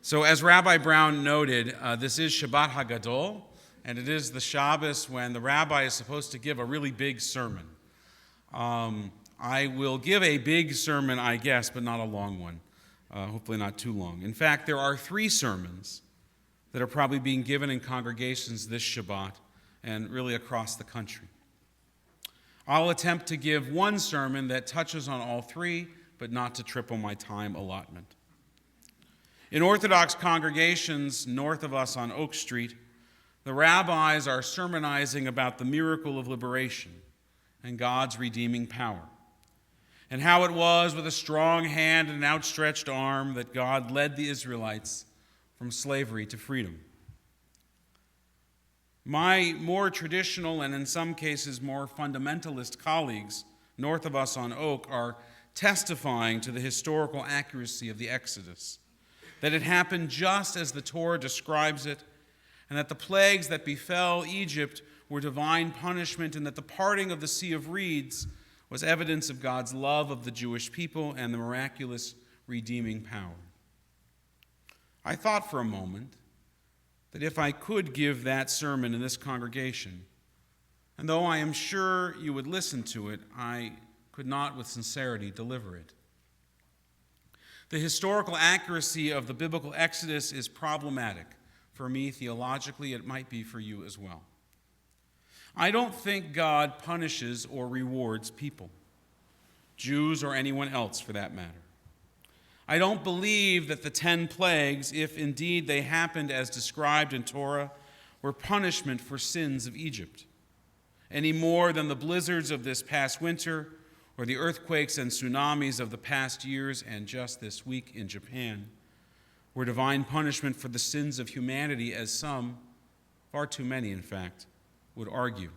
So as Rabbi Brown noted, this is Shabbat HaGadol, and it is the Shabbos when the rabbi is supposed to give a really big sermon. I will give a big sermon, I guess, but not a long one. Hopefully not too long. In fact, there are 3 sermons that are probably being given in congregations this Shabbat and really across the country. I'll attempt to give one sermon that touches on all 3, but not to triple my time allotment. In Orthodox congregations north of us on Oak Street, the rabbis are sermonizing about the miracle of liberation and God's redeeming power, and how it was with a strong hand and an outstretched arm that God led the Israelites from slavery to freedom. My more traditional and in some cases more fundamentalist colleagues north of us on Oak are testifying to the historical accuracy of the Exodus, that it happened just as the Torah describes it, and that the plagues that befell Egypt were divine punishment, and that the parting of the Sea of Reeds was evidence of God's love of the Jewish people and the miraculous redeeming power. I thought for a moment that if I could give that sermon in this congregation, and though I am sure you would listen to it, I could not with sincerity deliver it. The historical accuracy of the biblical Exodus is problematic. For me, theologically, it might be for you as well. I don't think God punishes or rewards people, Jews or anyone else for that matter. I don't believe that the 10 plagues, if indeed they happened as described in Torah, were punishment for sins of Egypt, any more than the blizzards of this past winter or the earthquakes and tsunamis of the past years and just this week in Japan were divine punishment for the sins of humanity, as some, far too many in fact, would argue.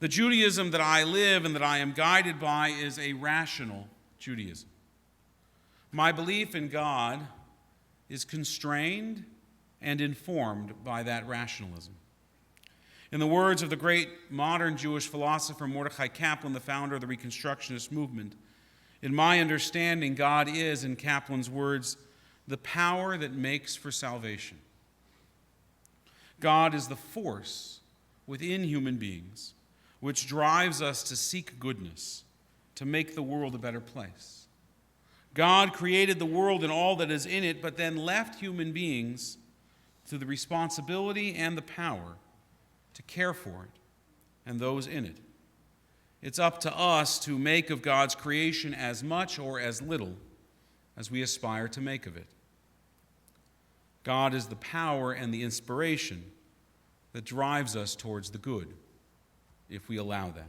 The Judaism that I live and that I am guided by is a rational Judaism. My belief in God is constrained and informed by that rationalism. In the words of the great modern Jewish philosopher Mordechai Kaplan, the founder of the Reconstructionist movement, in my understanding, God is, in Kaplan's words, the power that makes for salvation. God is the force within human beings which drives us to seek goodness, to make the world a better place. God created the world and all that is in it, but then left human beings to the responsibility and the power to care for it and those in it. It's up to us to make of God's creation as much or as little as we aspire to make of it. God is the power and the inspiration that drives us towards the good, if we allow that.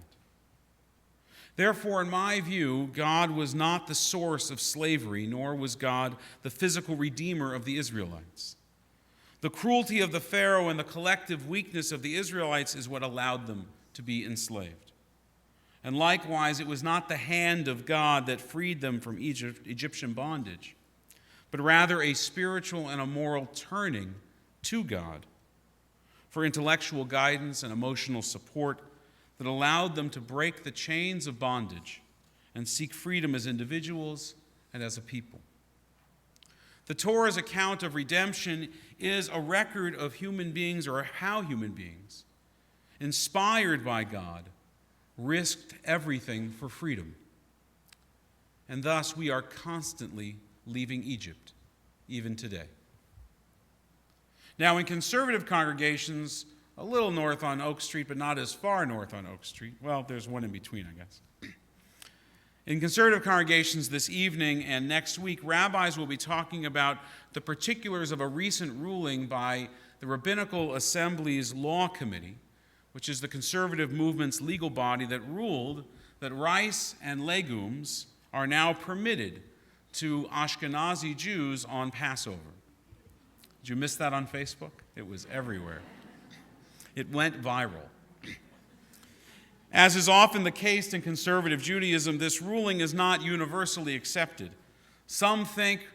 Therefore, in my view, God was not the source of slavery, nor was God the physical redeemer of the Israelites. The cruelty of the Pharaoh and the collective weakness of the Israelites is what allowed them to be enslaved. And likewise, it was not the hand of God that freed them from Egyptian bondage, but rather a spiritual and a moral turning to God for intellectual guidance and emotional support that allowed them to break the chains of bondage and seek freedom as individuals and as a people. The Torah's account of redemption is a record of human beings, or how human beings, inspired by God, risked everything for freedom. And thus we are constantly leaving Egypt, even today. Now, in conservative congregations, a little north on Oak Street, but not as far north on Oak Street, well, there's one in between, I guess. In conservative congregations this evening and next week, rabbis will be talking about the particulars of a recent ruling by the Rabbinical Assembly's Law Committee, which is the conservative movement's legal body, that ruled that rice and legumes are now permitted to Ashkenazi Jews on Passover. Did you miss that on Facebook? It was everywhere. It went viral. As is often the case in conservative Judaism, this ruling is not universally accepted. Some think,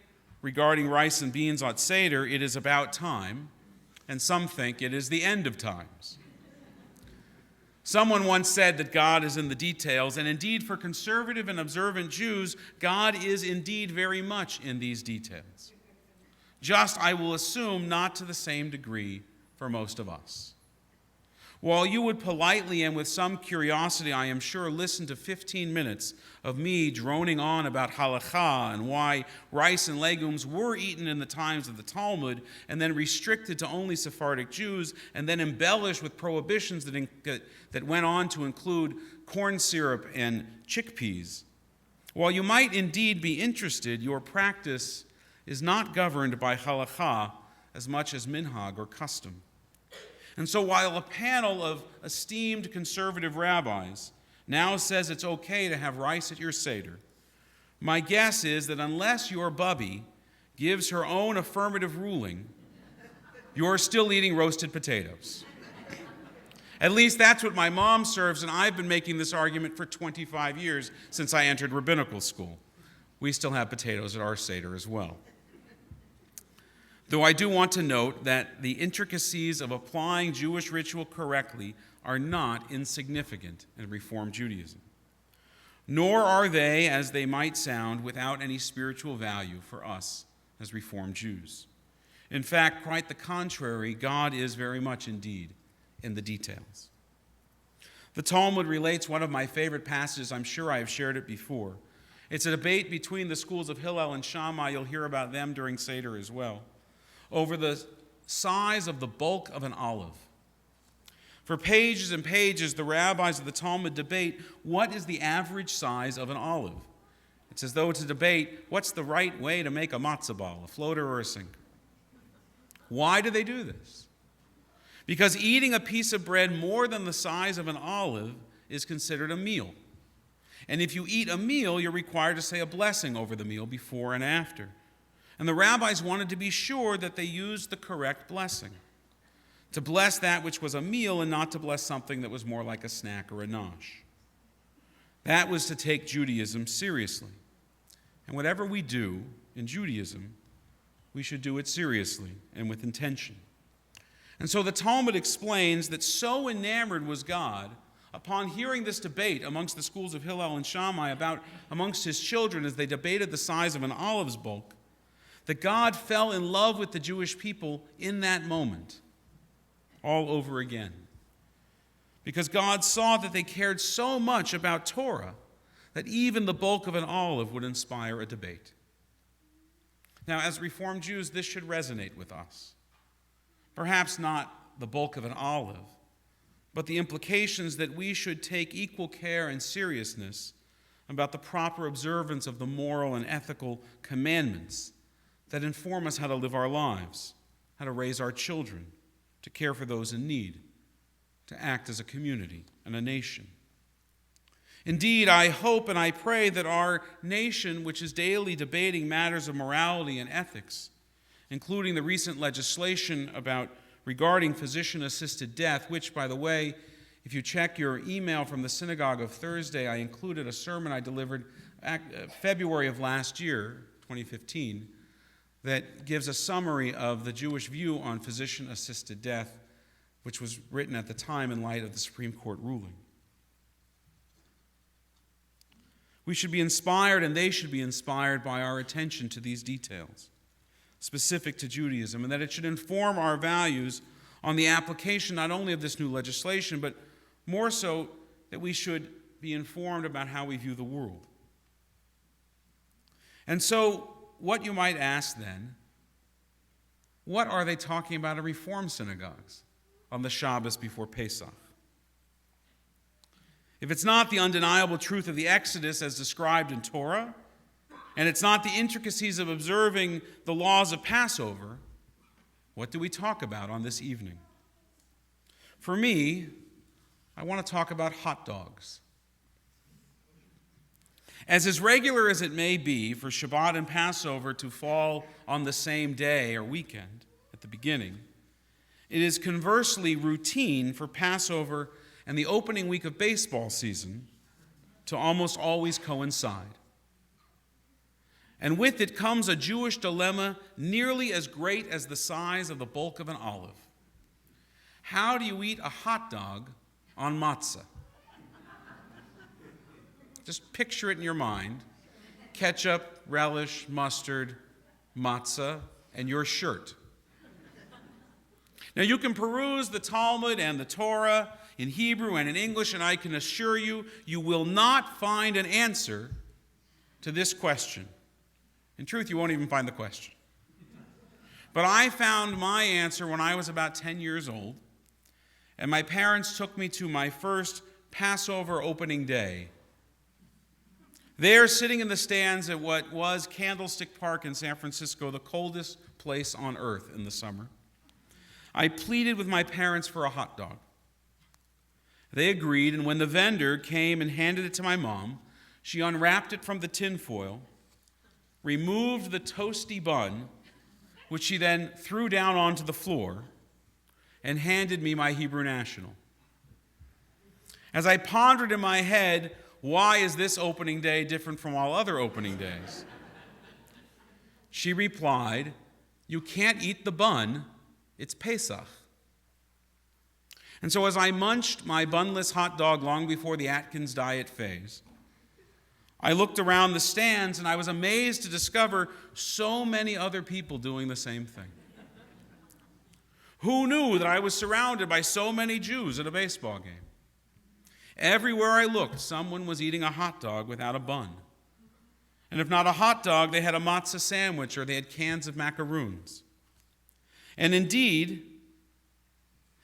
regarding rice and beans at Seder, it is about time, and some think it is the end of times. Someone once said that God is in the details, and indeed for conservative and observant Jews, God is indeed very much in these details. just, I will assume, not to the same degree for most of us. While you would politely and with some curiosity, I am sure, listen to 15 minutes of me droning on about halakha and why rice and legumes were eaten in the times of the Talmud and then restricted to only Sephardic Jews and then embellished with prohibitions that went on to include corn syrup and chickpeas. While you might indeed be interested, your practice is not governed by halakha as much as minhag or custom. And so while a panel of esteemed conservative rabbis now says it's okay to have rice at your Seder, my guess is that unless your bubby gives her own affirmative ruling, you're still eating roasted potatoes. At least that's what my mom serves, and I've been making this argument for 25 years since I entered rabbinical school. We still have potatoes at our Seder as well. Though I do want to note that the intricacies of applying Jewish ritual correctly are not insignificant in Reform Judaism. Nor are they, as they might sound, without any spiritual value for us as Reformed Jews. In fact, quite the contrary, God is very much indeed in the details. The Talmud relates one of my favorite passages. I'm sure I have shared it before. It's a debate between the schools of Hillel and Shammai. You'll hear about them during Seder as well, over the size of the bulk of an olive. For pages and pages, the rabbis of the Talmud debate what is the average size of an olive. It's as though it's a debate, what's the right way to make a matzah ball, a floater or a sinker? Why do they do this? Because eating a piece of bread more than the size of an olive is considered a meal. And if you eat a meal, you're required to say a blessing over the meal before and after. And the rabbis wanted to be sure that they used the correct blessing, to bless that which was a meal and not to bless something that was more like a snack or a nosh. That was to take Judaism seriously. And whatever we do in Judaism, we should do it seriously and with intention. And so the Talmud explains that so enamored was God upon hearing this debate amongst the schools of Hillel and Shammai amongst his children as they debated the size of an olive's bulk, that God fell in love with the Jewish people in that moment, all over again. Because God saw that they cared so much about Torah that even the bulk of an olive would inspire a debate. Now, as Reformed Jews, this should resonate with us. Perhaps not the bulk of an olive, but the implications that we should take equal care and seriousness about the proper observance of the moral and ethical commandments that inform us how to live our lives, how to raise our children, to care for those in need, to act as a community and a nation. Indeed, I hope and I pray that our nation, which is daily debating matters of morality and ethics, including the recent legislation regarding physician-assisted death, which, by the way, if you check your email from the synagogue of Thursday, I included a sermon I delivered February of last year, 2015, that gives a summary of the Jewish view on physician-assisted death, which was written at the time in light of the Supreme Court ruling. We should be inspired, and they should be inspired by our attention to these details specific to Judaism, and that it should inform our values on the application not only of this new legislation, but more so that we should be informed about how we view the world. And so, what you might ask then, what are they talking about in Reform synagogues on the Shabbos before Pesach? If it's not the undeniable truth of the Exodus as described in Torah, and it's not the intricacies of observing the laws of Passover, what do we talk about on this evening? For me, I want to talk about hot dogs. As regular as it may be for Shabbat and Passover to fall on the same day or weekend at the beginning, it is conversely routine for Passover and the opening week of baseball season to almost always coincide. And with it comes a Jewish dilemma nearly as great as the size of the bulk of an olive. How do you eat a hot dog on matzah? Just picture it in your mind. Ketchup, relish, mustard, matzah. and your shirt. Now, you can peruse the Talmud and the Torah in Hebrew and in English, and I can assure you, you will not find an answer to this question. In truth, you won't even find the question. But I found my answer when I was about 10 years old, and my parents took me to my first Passover opening day. There, sitting in the stands at what was Candlestick Park in San Francisco, the coldest place on earth in the summer, I pleaded with my parents for a hot dog. They agreed, and when the vendor came and handed it to my mom, she unwrapped it from the tinfoil, removed the toasty bun, which she then threw down onto the floor, and handed me my Hebrew National. As I pondered in my head, why is this opening day different from all other opening days? She replied, "You can't eat the bun. It's Pesach." And so as I munched my bunless hot dog long before the Atkins diet phase, I looked around the stands and I was amazed to discover so many other people doing the same thing. Who knew that I was surrounded by so many Jews at a baseball game? Everywhere I looked, someone was eating a hot dog without a bun. And if not a hot dog, they had a matzah sandwich or they had cans of macaroons. And indeed,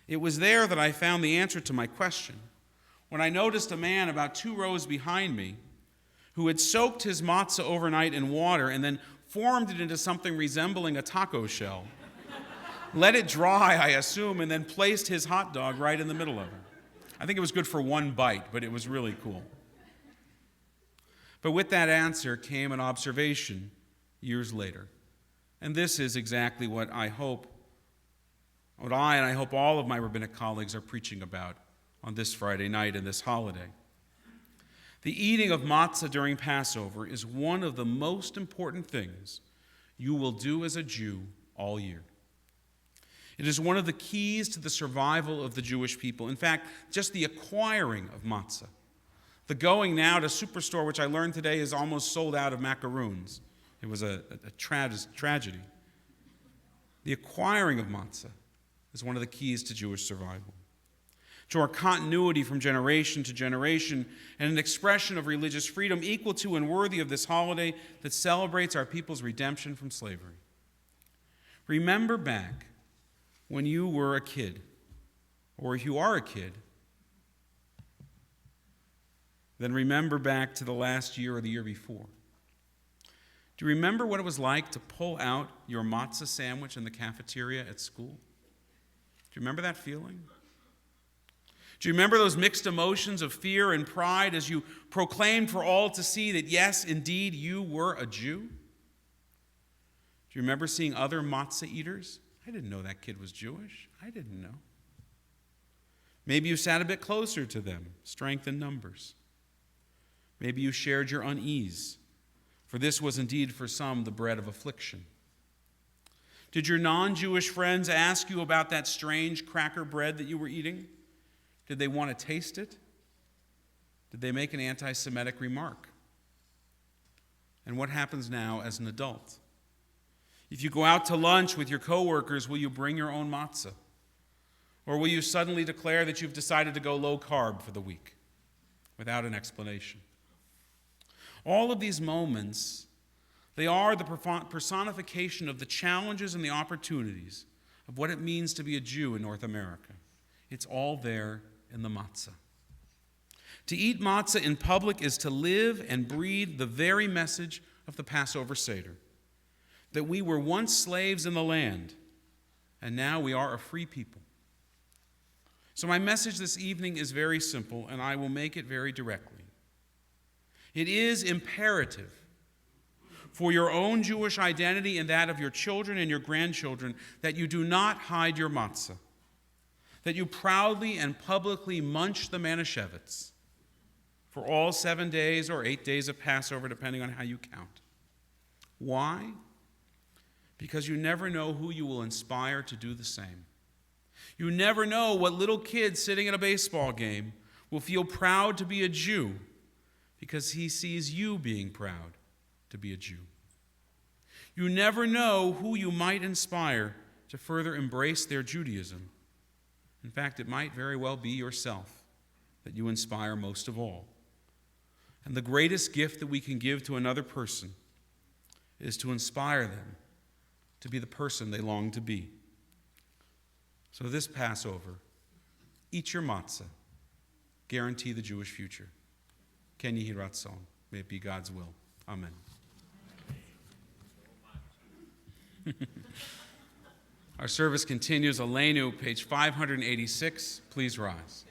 it was there that I found the answer to my question, when I noticed a man about 2 rows behind me who had soaked his matzah overnight in water and then formed it into something resembling a taco shell, let it dry, I assume, and then placed his hot dog right in the middle of it. I think it was good for one bite, but it was really cool. But with that answer came an observation years later. And this is exactly what I and I hope all of my rabbinic colleagues are preaching about on this Friday night and this holiday. The eating of matzah during Passover is one of the most important things you will do as a Jew all year. It is one of the keys to the survival of the Jewish people. In fact, just the acquiring of matzah. The going now to Superstore, which I learned today is almost sold out of macaroons. It was a tragedy. The acquiring of matzah is one of the keys to Jewish survival, to our continuity from generation to generation, and an expression of religious freedom equal to and worthy of this holiday that celebrates our people's redemption from slavery. Remember back when you were a kid, or if you are a kid, then remember back to the last year or the year before. Do you remember what it was like to pull out your matzah sandwich in the cafeteria at school? Do you remember that feeling? Do you remember those mixed emotions of fear and pride as you proclaimed for all to see that, yes, indeed, you were a Jew? Do you remember seeing other matzah eaters? I didn't know that kid was Jewish. I didn't know. Maybe you sat a bit closer to them, strength in numbers. Maybe you shared your unease, for this was indeed for some the bread of affliction. Did your non-Jewish friends ask you about that strange cracker bread that you were eating? Did they want to taste it? Did they make an anti-Semitic remark? And what happens now as an adult? If you go out to lunch with your coworkers, will you bring your own matzah? Or will you suddenly declare that you've decided to go low carb for the week without an explanation? All of these moments, they are the personification of the challenges and the opportunities of what it means to be a Jew in North America. It's all there in the matzah. To eat matzah in public is to live and breathe the very message of the Passover Seder, that we were once slaves in the land, and now we are a free people. So my message this evening is very simple, and I will make it very directly. It is imperative for your own Jewish identity and that of your children and your grandchildren that you do not hide your matzah, that you proudly and publicly munch the Manischewitz for all 7 days or 8 days of Passover, depending on how you count. Why? Because you never know who you will inspire to do the same. You never know what little kid sitting at a baseball game will feel proud to be a Jew because he sees you being proud to be a Jew. You never know who you might inspire to further embrace their Judaism. In fact, it might very well be yourself that you inspire most of all. And the greatest gift that we can give to another person is to inspire them to be the person they long to be. So this Passover, eat your matzah. Guarantee the Jewish future. Ken Yehi Ratzon. May it be God's will. Amen. Our service continues. Aleinu, page 586. Please rise.